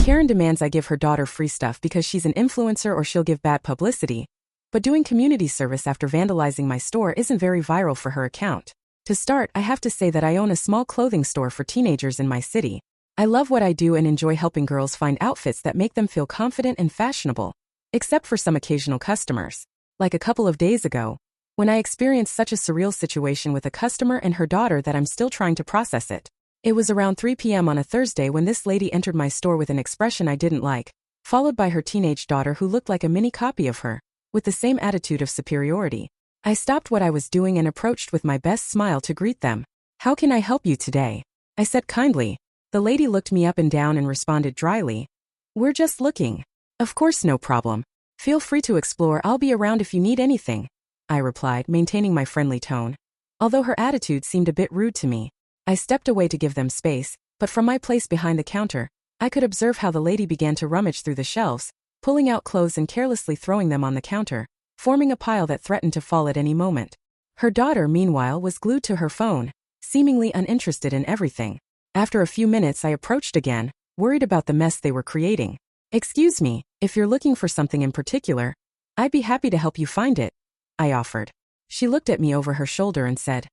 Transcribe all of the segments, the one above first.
Karen demands I give her daughter free stuff because she's an influencer or she'll give bad publicity. But doing community service after vandalizing my store isn't very viral for her account. To start, I have to say that I own a small clothing store for teenagers in my city. I love what I do and enjoy helping girls find outfits that make them feel confident and fashionable. Except for some occasional customers. Like a couple of days ago, when I experienced such a surreal situation with a customer and her daughter that I'm still trying to process it. It was around 3 p.m. on a Thursday when this lady entered my store with an expression I didn't like, followed by her teenage daughter who looked like a mini copy of her, with the same attitude of superiority. I stopped what I was doing and approached with my best smile to greet them. "How can I help you today?" I said kindly. The lady looked me up and down and responded dryly. "We're just looking." "Of course, no problem. Feel free to explore, I'll be around if you need anything," I replied, maintaining my friendly tone. Although her attitude seemed a bit rude to me, I stepped away to give them space, but from my place behind the counter, I could observe how the lady began to rummage through the shelves, pulling out clothes and carelessly throwing them on the counter, forming a pile that threatened to fall at any moment. Her daughter, meanwhile, was glued to her phone, seemingly uninterested in everything. After a few minutes I approached again, worried about the mess they were creating. "Excuse me, if you're looking for something in particular, I'd be happy to help you find it," I offered. She looked at me over her shoulder and said,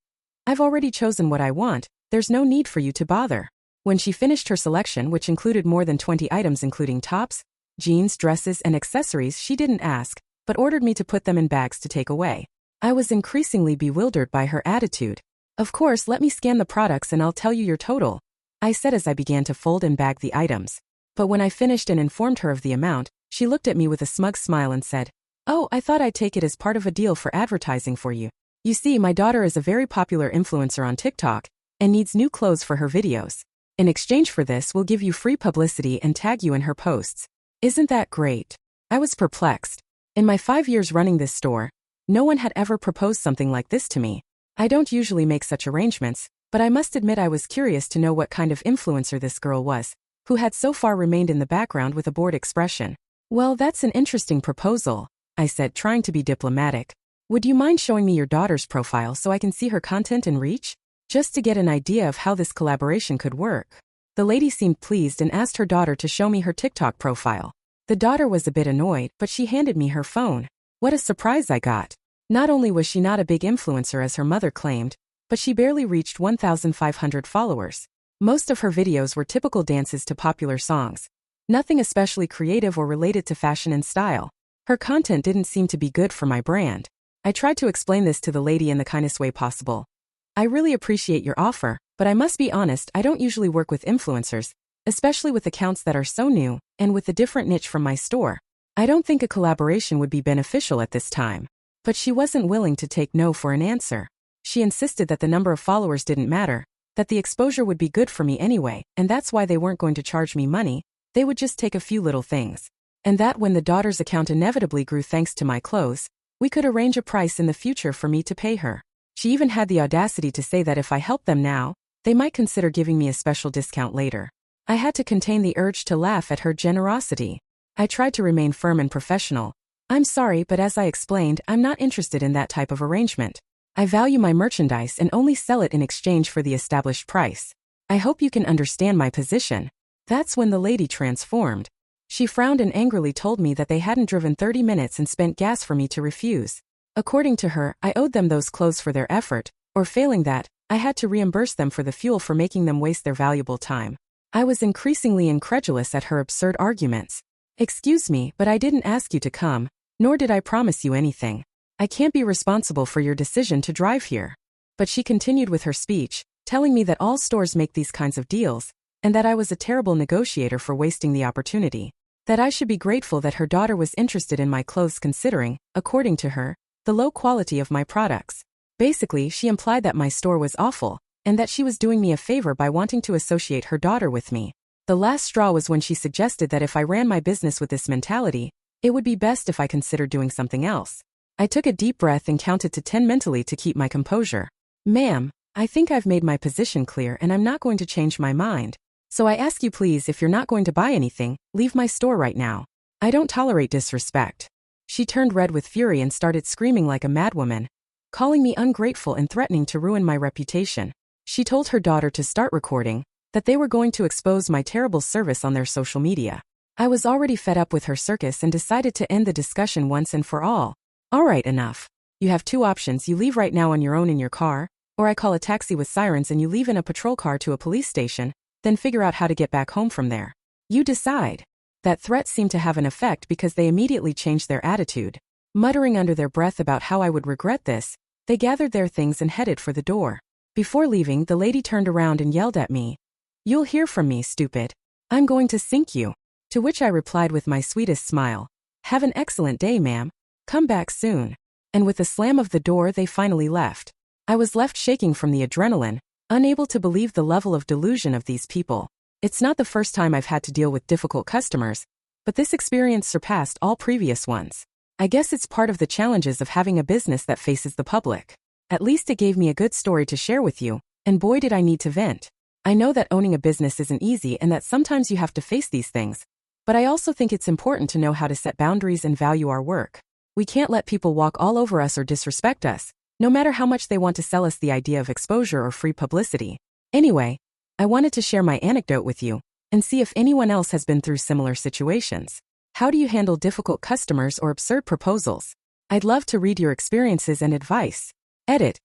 "I've already chosen what I want. There's no need for you to bother." When she finished her selection, which included more than 20 items including tops, jeans, dresses, and accessories, she didn't ask, but ordered me to put them in bags to take away. I was increasingly bewildered by her attitude. "Of course, let me scan the products and I'll tell you your total," I said as I began to fold and bag the items. But when I finished and informed her of the amount, she looked at me with a smug smile and said, "Oh, I thought I'd take it as part of a deal for advertising for you. You see, my daughter is a very popular influencer on TikTok, and needs new clothes for her videos. In exchange for this, we'll give you free publicity and tag you in her posts. Isn't that great?" I was perplexed. In my 5 years running this store, no one had ever proposed something like this to me. I don't usually make such arrangements, but I must admit I was curious to know what kind of influencer this girl was, who had so far remained in the background with a bored expression. "Well, that's an interesting proposal," I said, trying to be diplomatic. "Would you mind showing me your daughter's profile so I can see her content and reach? Just to get an idea of how this collaboration could work." The lady seemed pleased and asked her daughter to show me her TikTok profile. The daughter was a bit annoyed, but she handed me her phone. What a surprise I got. Not only was she not a big influencer as her mother claimed, but she barely reached 1,500 followers. Most of her videos were typical dances to popular songs. Nothing especially creative or related to fashion and style. Her content didn't seem to be good for my brand. I tried to explain this to the lady in the kindest way possible. "I really appreciate your offer, but I must be honest, I don't usually work with influencers, especially with accounts that are so new, and with a different niche from my store. I don't think a collaboration would be beneficial at this time." But she wasn't willing to take no for an answer. She insisted that the number of followers didn't matter, that the exposure would be good for me anyway, and that's why they weren't going to charge me money, they would just take a few little things. And that when the daughter's account inevitably grew thanks to my clothes, we could arrange a price in the future for me to pay her. She even had the audacity to say that if I helped them now, they might consider giving me a special discount later. I had to contain the urge to laugh at her generosity. I tried to remain firm and professional. "I'm sorry, but as I explained, I'm not interested in that type of arrangement. I value my merchandise and only sell it in exchange for the established price. I hope you can understand my position." That's when the lady transformed. She frowned and angrily told me that they hadn't driven 30 minutes and spent gas for me to refuse. According to her, I owed them those clothes for their effort, or failing that, I had to reimburse them for the fuel for making them waste their valuable time. I was increasingly incredulous at her absurd arguments. "Excuse me, but I didn't ask you to come, nor did I promise you anything. I can't be responsible for your decision to drive here." But she continued with her speech, telling me that all stores make these kinds of deals, and that I was a terrible negotiator for wasting the opportunity. That I should be grateful that her daughter was interested in my clothes considering, according to her, the low quality of my products. Basically, she implied that my store was awful, and that she was doing me a favor by wanting to associate her daughter with me. The last straw was when she suggested that if I ran my business with this mentality, it would be best if I considered doing something else. I took a deep breath and counted to 10 mentally to keep my composure. "Ma'am, I think I've made my position clear and I'm not going to change my mind. So I ask you please, if you're not going to buy anything, leave my store right now. I don't tolerate disrespect." She turned red with fury and started screaming like a madwoman, calling me ungrateful and threatening to ruin my reputation. She told her daughter to start recording, that they were going to expose my terrible service on their social media. I was already fed up with her circus and decided to end the discussion once and for all. Alright, enough. You have two options: you leave right now on your own in your car, or I call a taxi with sirens and you leave in a patrol car to a police station, then figure out how to get back home from there. You decide. That threat seemed to have an effect because they immediately changed their attitude. Muttering under their breath about how I would regret this, they gathered their things and headed for the door. Before leaving, the lady turned around and yelled at me, "You'll hear from me, stupid. I'm going to sink you." To which I replied with my sweetest smile, "Have an excellent day, ma'am. Come back soon." And with a slam of the door, they finally left. I was left shaking from the adrenaline, unable to believe the level of delusion of these people. It's not the first time I've had to deal with difficult customers, but this experience surpassed all previous ones. I guess it's part of the challenges of having a business that faces the public. At least it gave me a good story to share with you, and boy did I need to vent. I know that owning a business isn't easy and that sometimes you have to face these things, but I also think it's important to know how to set boundaries and value our work. We can't let people walk all over us or disrespect us, no matter how much they want to sell us the idea of exposure or free publicity. Anyway, I wanted to share my anecdote with you and see if anyone else has been through similar situations. How do you handle difficult customers or absurd proposals? I'd love to read your experiences and advice. Edit.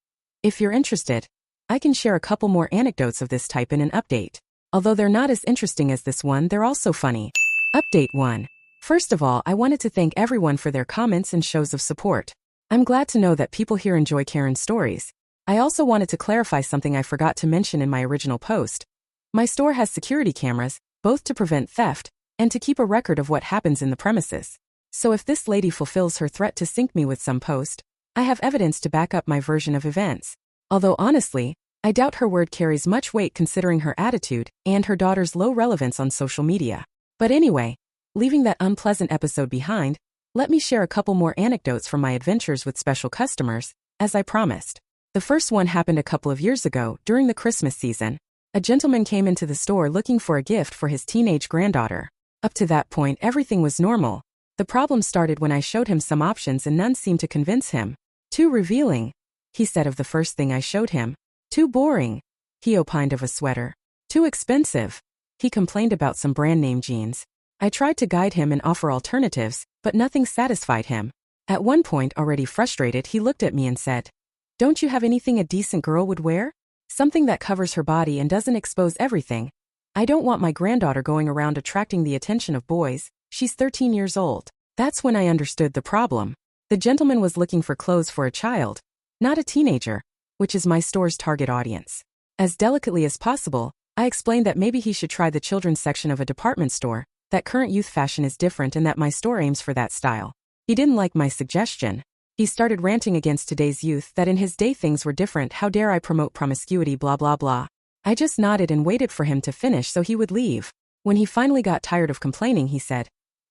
If you're interested, I can share a couple more anecdotes of this type in an update. Although they're not as interesting as this one, they're also funny. Update 1. First of all, I wanted to thank everyone for their comments and shows of support. I'm glad to know that people here enjoy Karen's stories. I also wanted to clarify something I forgot to mention in my original post. My store has security cameras, both to prevent theft and to keep a record of what happens in the premises. So if this lady fulfills her threat to sink me with some post, I have evidence to back up my version of events. Although honestly, I doubt her word carries much weight considering her attitude and her daughter's low relevance on social media. But anyway, leaving that unpleasant episode behind, let me share a couple more anecdotes from my adventures with special customers, as I promised. The first one happened a couple of years ago, during the Christmas season. A gentleman came into the store looking for a gift for his teenage granddaughter. Up to that point, everything was normal. The problem started when I showed him some options and none seemed to convince him. "Too revealing," he said of the first thing I showed him. "Too boring," he opined of a sweater. "Too expensive," he complained about some brand name jeans. I tried to guide him and offer alternatives, but nothing satisfied him. At one point, already frustrated, he looked at me and said, "Don't you have anything a decent girl would wear? Something that covers her body and doesn't expose everything? I don't want my granddaughter going around attracting the attention of boys. She's 13 years old." That's when I understood the problem. The gentleman was looking for clothes for a child, not a teenager, which is my store's target audience. As delicately as possible, I explained that maybe he should try the children's section of a department store, that current youth fashion is different and that my store aims for that style. He didn't like my suggestion. He started ranting against today's youth, that in his day things were different, how dare I promote promiscuity, blah blah blah. I just nodded and waited for him to finish so he would leave. When he finally got tired of complaining, he said,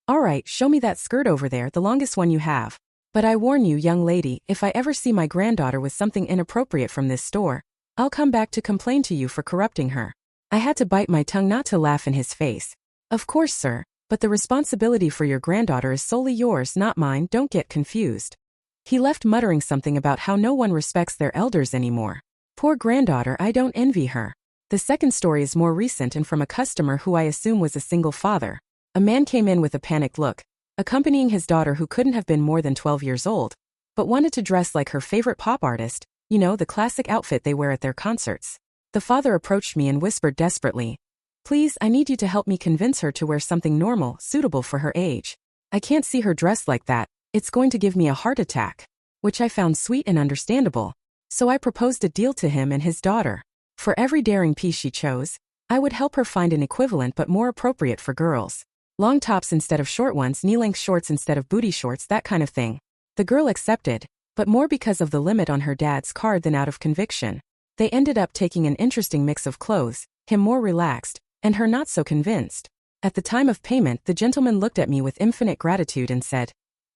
"Alright, show me that skirt over there, the longest one you have. But I warn you, young lady, if I ever see my granddaughter with something inappropriate from this store, I'll come back to complain to you for corrupting her." I had to bite my tongue not to laugh in his face. "Of course, sir, but the responsibility for your granddaughter is solely yours, not mine, don't get confused." He left muttering something about how no one respects their elders anymore. Poor granddaughter, I don't envy her. The second story is more recent and from a customer who I assume was a single father. A man came in with a panicked look, accompanying his daughter who couldn't have been more than 12 years old, but wanted to dress like her favorite pop artist, you know, the classic outfit they wear at their concerts. The father approached me and whispered desperately, "Please, I need you to help me convince her to wear something normal, suitable for her age. I can't see her dressed like that, it's going to give me a heart attack." Which I found sweet and understandable. So I proposed a deal to him and his daughter. For every daring piece she chose, I would help her find an equivalent but more appropriate for girls. Long tops instead of short ones, knee-length shorts instead of booty shorts, that kind of thing. The girl accepted, but more because of the limit on her dad's card than out of conviction. They ended up taking an interesting mix of clothes, him more relaxed, and her not so convinced. At the time of payment, the gentleman looked at me with infinite gratitude and said,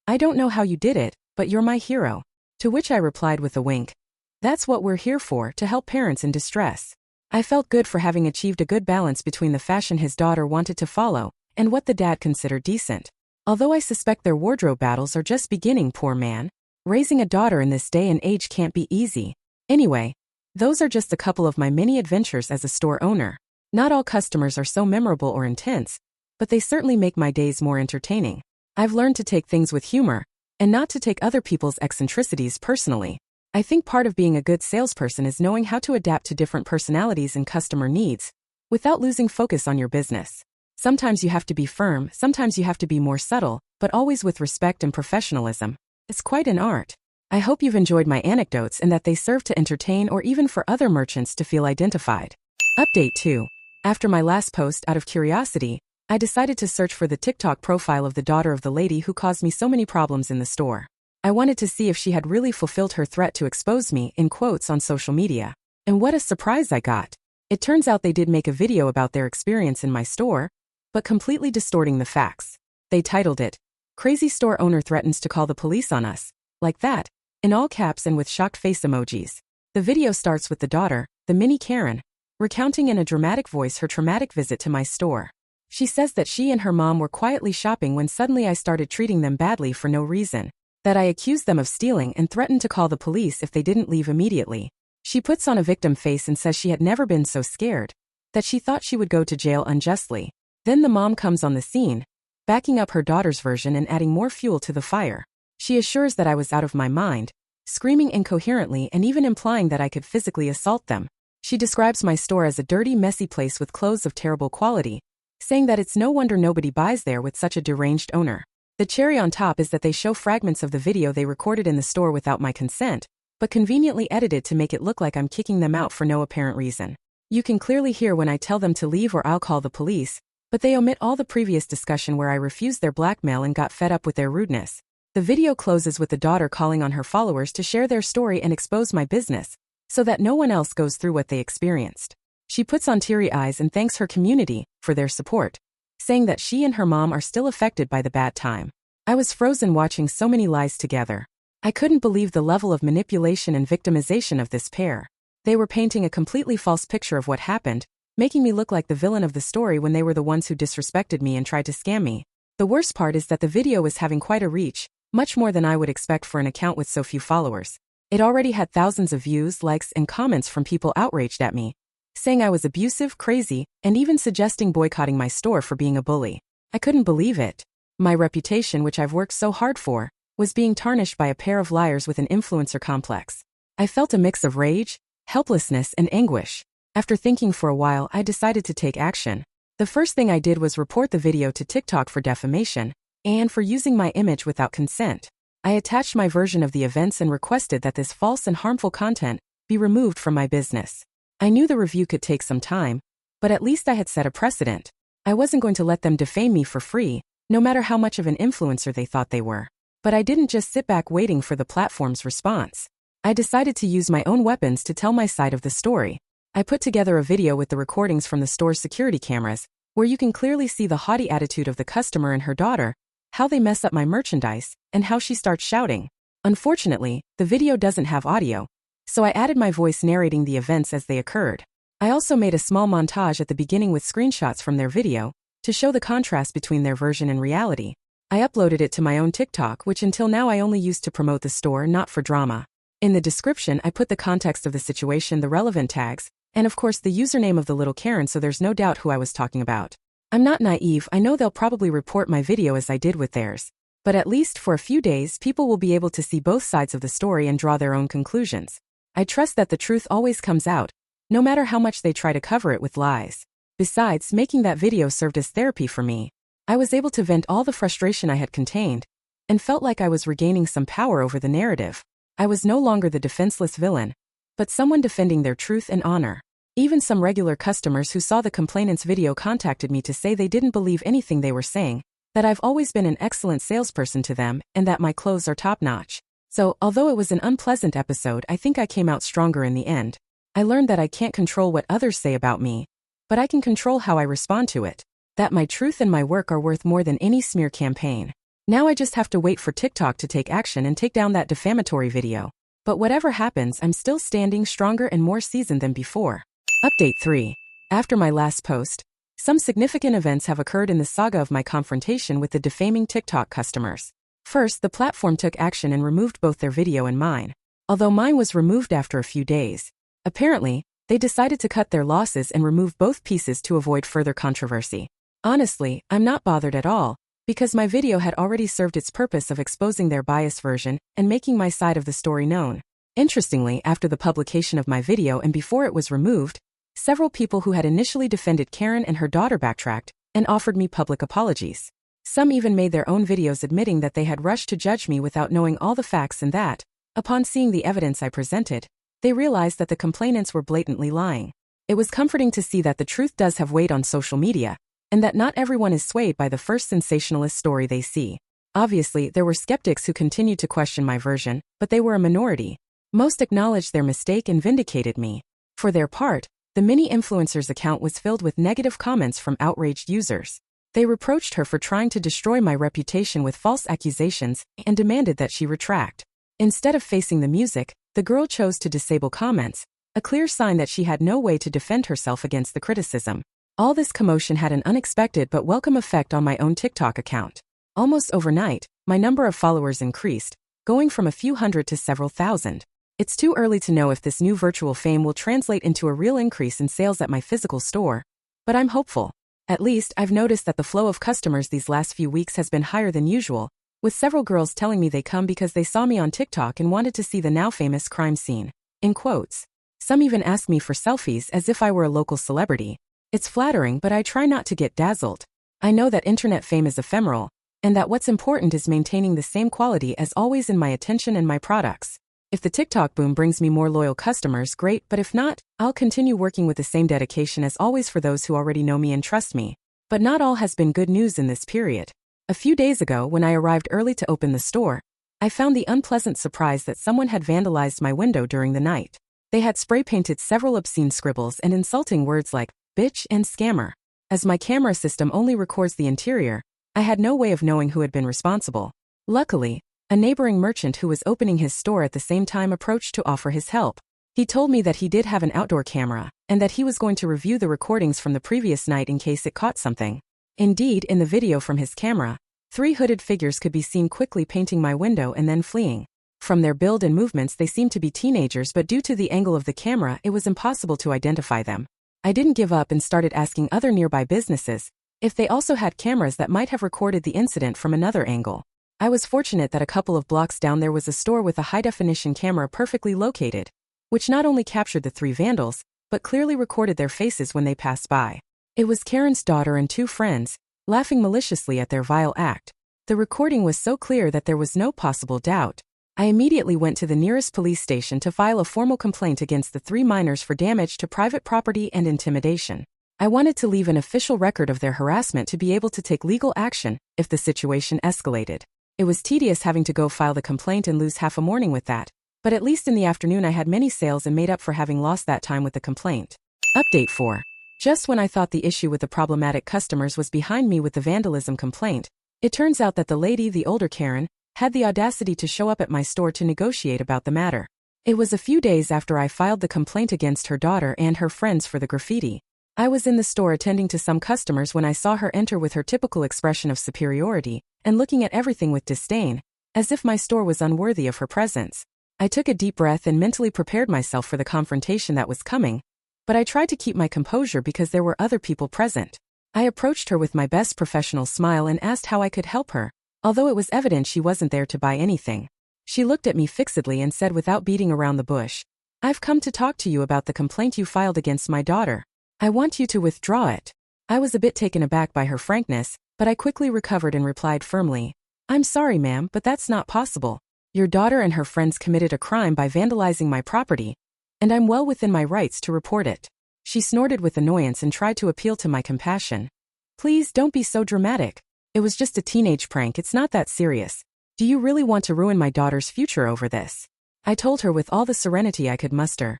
"I don't know how you did it, but you're my hero." To which I replied with a wink, "That's what we're here for, to help parents in distress." I felt good for having achieved a good balance between the fashion his daughter wanted to follow and what the dad considered decent. Although I suspect their wardrobe battles are just beginning, poor man. Raising a daughter in this day and age can't be easy. Anyway, those are just a couple of my many adventures as a store owner. Not all customers are so memorable or intense, but they certainly make my days more entertaining. I've learned to take things with humor, and not to take other people's eccentricities personally. I think part of being a good salesperson is knowing how to adapt to different personalities and customer needs, without losing focus on your business. Sometimes you have to be firm, sometimes you have to be more subtle, but always with respect and professionalism. It's quite an art. I hope you've enjoyed my anecdotes and that they serve to entertain or even for other merchants to feel identified. Update 2. After my last post, out of curiosity, I decided to search for the TikTok profile of the daughter of the lady who caused me so many problems in the store. I wanted to see if she had really fulfilled her threat to expose me, in quotes, on social media. And what a surprise I got. It turns out they did make a video about their experience in my store, but completely distorting the facts. They titled it, "Crazy Store Owner Threatens to Call the Police on Us," like that, in all caps and with shocked face emojis. The video starts with the daughter, the mini Karen, recounting in a dramatic voice her traumatic visit to my store. She says that she and her mom were quietly shopping when suddenly I started treating them badly for no reason, that I accused them of stealing and threatened to call the police if they didn't leave immediately. She puts on a victim face and says she had never been so scared, that she thought she would go to jail unjustly. Then the mom comes on the scene, backing up her daughter's version and adding more fuel to the fire. She assures that I was out of my mind, screaming incoherently and even implying that I could physically assault them. She describes my store as a dirty, messy place with clothes of terrible quality, saying that it's no wonder nobody buys there with such a deranged owner. The cherry on top is that they show fragments of the video they recorded in the store without my consent, but conveniently edited to make it look like I'm kicking them out for no apparent reason. You can clearly hear when I tell them to leave or I'll call the police, but they omit all the previous discussion where I refused their blackmail and got fed up with their rudeness. The video closes with the daughter calling on her followers to share their story and expose my business, so that no one else goes through what they experienced. She puts on teary eyes and thanks her community for their support, saying that she and her mom are still affected by the bad time. I was frozen watching so many lies together. I couldn't believe the level of manipulation and victimization of this pair. They were painting a completely false picture of what happened, making me look like the villain of the story when they were the ones who disrespected me and tried to scam me. The worst part is that the video was having quite a reach, much more than I would expect for an account with so few followers. It already had thousands of views, likes, and comments from people outraged at me, saying I was abusive, crazy, and even suggesting boycotting my store for being a bully. I couldn't believe it. My reputation, which I've worked so hard for, was being tarnished by a pair of liars with an influencer complex. I felt a mix of rage, helplessness, and anguish. After thinking for a while, I decided to take action. The first thing I did was report the video to TikTok for defamation, and for using my image without consent. I attached my version of the events and requested that this false and harmful content be removed from my business. I knew the review could take some time, but at least I had set a precedent. I wasn't going to let them defame me for free, no matter how much of an influencer they thought they were. But I didn't just sit back waiting for the platform's response. I decided to use my own weapons to tell my side of the story. I put together a video with the recordings from the store's security cameras, where you can clearly see the haughty attitude of the customer and her daughter, how they mess up my merchandise, and how she starts shouting. Unfortunately, the video doesn't have audio, so I added my voice narrating the events as they occurred. I also made a small montage at the beginning with screenshots from their video, to show the contrast between their version and reality. I uploaded it to my own TikTok, which until now I only used to promote the store, not for drama. In the description, I put the context of the situation, the relevant tags, and of course the username of the little Karen, so there's no doubt who I was talking about. I'm not naive, I know they'll probably report my video as I did with theirs. But at least for a few days, people will be able to see both sides of the story and draw their own conclusions. I trust that the truth always comes out, no matter how much they try to cover it with lies. Besides, making that video served as therapy for me. I was able to vent all the frustration I had contained, and felt like I was regaining some power over the narrative. I was no longer the defenseless villain, but someone defending their truth and honor. Even some regular customers who saw the complainant's video contacted me to say they didn't believe anything they were saying, that I've always been an excellent salesperson to them, and that my clothes are top-notch. So, although it was an unpleasant episode, I think I came out stronger in the end. I learned that I can't control what others say about me, but I can control how I respond to it. That my truth and my work are worth more than any smear campaign. Now I just have to wait for TikTok to take action and take down that defamatory video. But whatever happens, I'm still standing stronger and more seasoned than before. Update 3. After my last post, some significant events have occurred in the saga of my confrontation with the defaming TikTok customers. First, the platform took action and removed both their video and mine. Although mine was removed after a few days. Apparently, They decided to cut their losses and remove both pieces to avoid further controversy. Honestly, I'm not bothered at all, because my video had already served its purpose of exposing their biased version and making my side of the story known. Interestingly, after the publication of my video and before it was removed, several people who had initially defended Karen and her daughter backtracked and offered me public apologies. Some even made their own videos admitting that they had rushed to judge me without knowing all the facts and that, upon seeing the evidence I presented, they realized that the complainants were blatantly lying. It was comforting to see that the truth does have weight on social media, and that not everyone is swayed by the first sensationalist story they see. Obviously, there were skeptics who continued to question my version, but they were a minority. Most acknowledged their mistake and vindicated me. For their part, the mini-influencer's account was filled with negative comments from outraged users. They reproached her for trying to destroy my reputation with false accusations and demanded that she retract. Instead of facing the music, the girl chose to disable comments, a clear sign that she had no way to defend herself against the criticism. All this commotion had an unexpected but welcome effect on my own TikTok account. Almost overnight, my number of followers increased, going from a few hundred to several thousand. It's too early to know if this new virtual fame will translate into a real increase in sales at my physical store, but I'm hopeful. At least, I've noticed that the flow of customers these last few weeks has been higher than usual, with several girls telling me they come because they saw me on TikTok and wanted to see the now famous crime scene. In quotes. Some even ask me for selfies as if I were a local celebrity. It's flattering, but I try not to get dazzled. I know that internet fame is ephemeral, and that what's important is maintaining the same quality as always in my attention and my products. If the TikTok boom brings me more loyal customers, great, but if not, I'll continue working with the same dedication as always for those who already know me and trust me. But not all has been good news in this period. A few days ago, when I arrived early to open the store, I found the unpleasant surprise that someone had vandalized my window during the night. They had spray-painted several obscene scribbles and insulting words like bitch and scammer. As my camera system only records the interior, I had no way of knowing who had been responsible. Luckily, a neighboring merchant who was opening his store at the same time approached to offer his help. He told me that he did have an outdoor camera, and that he was going to review the recordings from the previous night in case it caught something. Indeed, in the video from his camera, 3 hooded figures could be seen quickly painting my window and then fleeing. From their build and movements, they seemed to be teenagers, but due to the angle of the camera, it was impossible to identify them. I didn't give up and started asking other nearby businesses if they also had cameras that might have recorded the incident from another angle. I was fortunate that a couple of blocks down there was a store with a high-definition camera perfectly located, which not only captured the 3 vandals, but clearly recorded their faces when they passed by. It was Karen's daughter and 2 friends, laughing maliciously at their vile act. The recording was so clear that there was no possible doubt. I immediately went to the nearest police station to file a formal complaint against the 3 minors for damage to private property and intimidation. I wanted to leave an official record of their harassment to be able to take legal action if the situation escalated. It was tedious having to go file the complaint and lose half a morning with that, but at least in the afternoon I had many sales and made up for having lost that time with the complaint. Update 4. Just when I thought the issue with the problematic customers was behind me with the vandalism complaint, it turns out that the lady, the older Karen, had the audacity to show up at my store to negotiate about the matter. It was a few days after I filed the complaint against her daughter and her friends for the graffiti. I was in the store attending to some customers when I saw her enter with her typical expression of superiority and looking at everything with disdain, as if my store was unworthy of her presence. I took a deep breath and mentally prepared myself for the confrontation that was coming, but I tried to keep my composure because there were other people present. I approached her with my best professional smile and asked how I could help her, although it was evident she wasn't there to buy anything. She looked at me fixedly and said without beating around the bush, "I've come to talk to you about the complaint you filed against my daughter. I want you to withdraw it." I was a bit taken aback by her frankness, but I quickly recovered and replied firmly, "I'm sorry, ma'am, but that's not possible. Your daughter and her friends committed a crime by vandalizing my property, and I'm well within my rights to report it." She snorted with annoyance and tried to appeal to my compassion. "Please don't be so dramatic. It was just a teenage prank, it's not that serious. Do you really want to ruin my daughter's future over this?" I told her with all the serenity I could muster.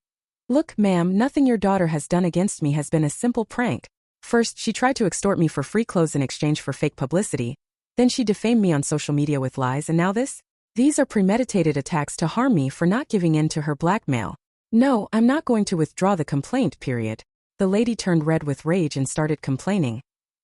"Look, ma'am, nothing your daughter has done against me has been a simple prank. First, she tried to extort me for free clothes in exchange for fake publicity. Then she defamed me on social media with lies, and now this? These are premeditated attacks to harm me for not giving in to her blackmail. No, I'm not going to withdraw the complaint, period." The lady turned red with rage and started complaining.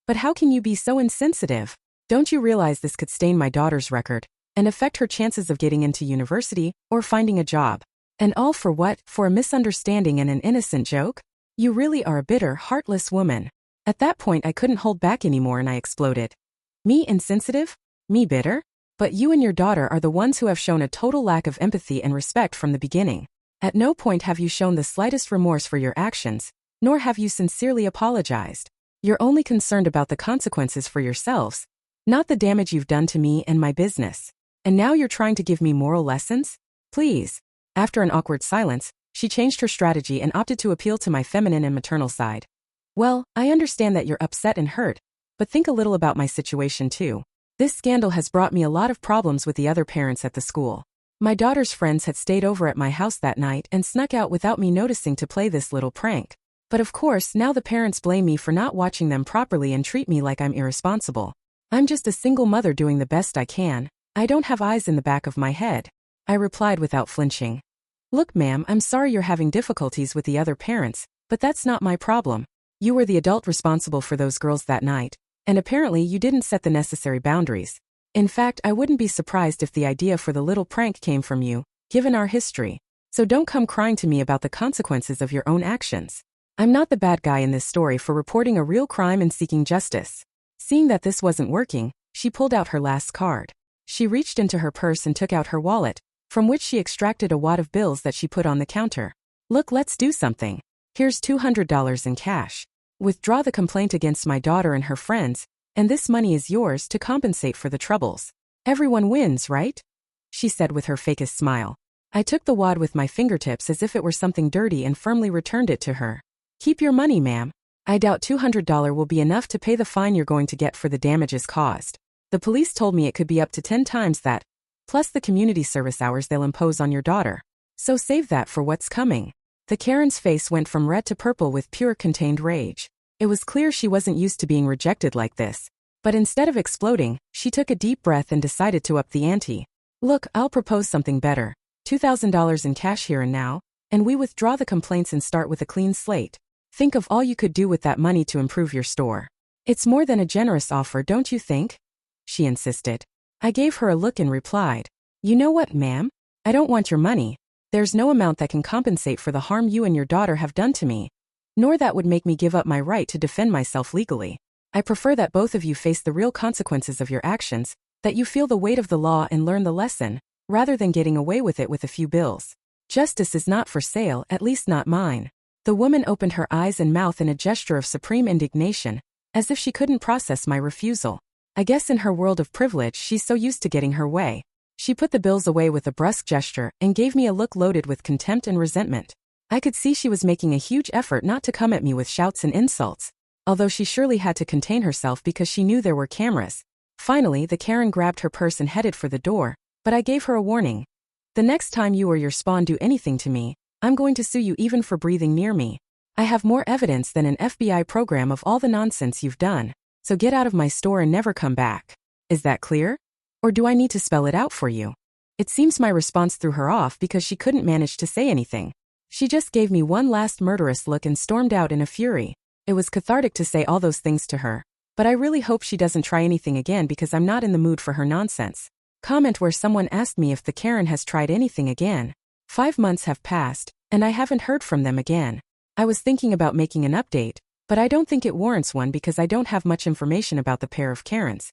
"But how can you be so insensitive? Don't you realize this could stain my daughter's record and affect her chances of getting into university or finding a job? And all for what? For a misunderstanding and an innocent joke? You really are a bitter, heartless woman. At that point I couldn't hold back anymore and I exploded. Me insensitive? Me bitter? But you and your daughter are the ones who have shown a total lack of empathy and respect from the beginning. At no point have you shown the slightest remorse for your actions, nor have you sincerely apologized. You're only concerned about the consequences for yourselves, not the damage you've done to me and my business. And now you're trying to give me moral lessons? Please. After an awkward silence, she changed her strategy and opted to appeal to my feminine and maternal side. Well, I understand that you're upset and hurt, but think a little about my situation too. This scandal has brought me a lot of problems with the other parents at the school. My daughter's friends had stayed over at my house that night and snuck out without me noticing to play this little prank. But of course, now the parents blame me for not watching them properly and treat me like I'm irresponsible. I'm just a single mother doing the best I can. I don't have eyes in the back of my head. I replied without flinching. Look, ma'am, I'm sorry you're having difficulties with the other parents, but that's not my problem. You were the adult responsible for those girls that night, and apparently you didn't set the necessary boundaries. In fact, I wouldn't be surprised if the idea for the little prank came from you, given our history. So don't come crying to me about the consequences of your own actions. I'm not the bad guy in this story for reporting a real crime and seeking justice. Seeing that this wasn't working, she pulled out her last card. She reached into her purse and took out her wallet, from which she extracted a wad of bills that she put on the counter. Look, let's do something. Here's $200 in cash. Withdraw the complaint against my daughter and her friends, and this money is yours to compensate for the troubles. Everyone wins, right? She said with her fakest smile. I took the wad with my fingertips as if it were something dirty and firmly returned it to her. Keep your money, ma'am. I doubt $200 will be enough to pay the fine you're going to get for the damages caused. The police told me it could be up to 10 times that, plus the community service hours they'll impose on your daughter. So save that for what's coming. The Karen's face went from red to purple with pure contained rage. It was clear she wasn't used to being rejected like this. But instead of exploding, she took a deep breath and decided to up the ante. Look, I'll propose something better. $2,000 in cash here and now, and we withdraw the complaints and start with a clean slate. Think of all you could do with that money to improve your store. It's more than a generous offer, don't you think? She insisted. I gave her a look and replied, You know what, ma'am? I don't want your money. There's no amount that can compensate for the harm you and your daughter have done to me, nor that would make me give up my right to defend myself legally. I prefer that both of you face the real consequences of your actions, that you feel the weight of the law and learn the lesson, rather than getting away with it with a few bills. Justice is not for sale, at least not mine. The woman opened her eyes and mouth in a gesture of supreme indignation, as if she couldn't process my refusal. I guess in her world of privilege she's so used to getting her way. She put the bills away with a brusque gesture and gave me a look loaded with contempt and resentment. I could see she was making a huge effort not to come at me with shouts and insults, although she surely had to contain herself because she knew there were cameras. Finally, the Karen grabbed her purse and headed for the door, but I gave her a warning. The next time you or your spawn do anything to me, I'm going to sue you even for breathing near me. I have more evidence than an FBI program of all the nonsense you've done, so get out of my store and never come back. Is that clear? Or do I need to spell it out for you? It seems my response threw her off because she couldn't manage to say anything. She just gave me one last murderous look and stormed out in a fury. It was cathartic to say all those things to her, but I really hope she doesn't try anything again because I'm not in the mood for her nonsense. Comment where someone asked me if the Karen has tried anything again. 5 months have passed, and I haven't heard from them again. I was thinking about making an update, but I don't think it warrants one because I don't have much information about the pair of Karens.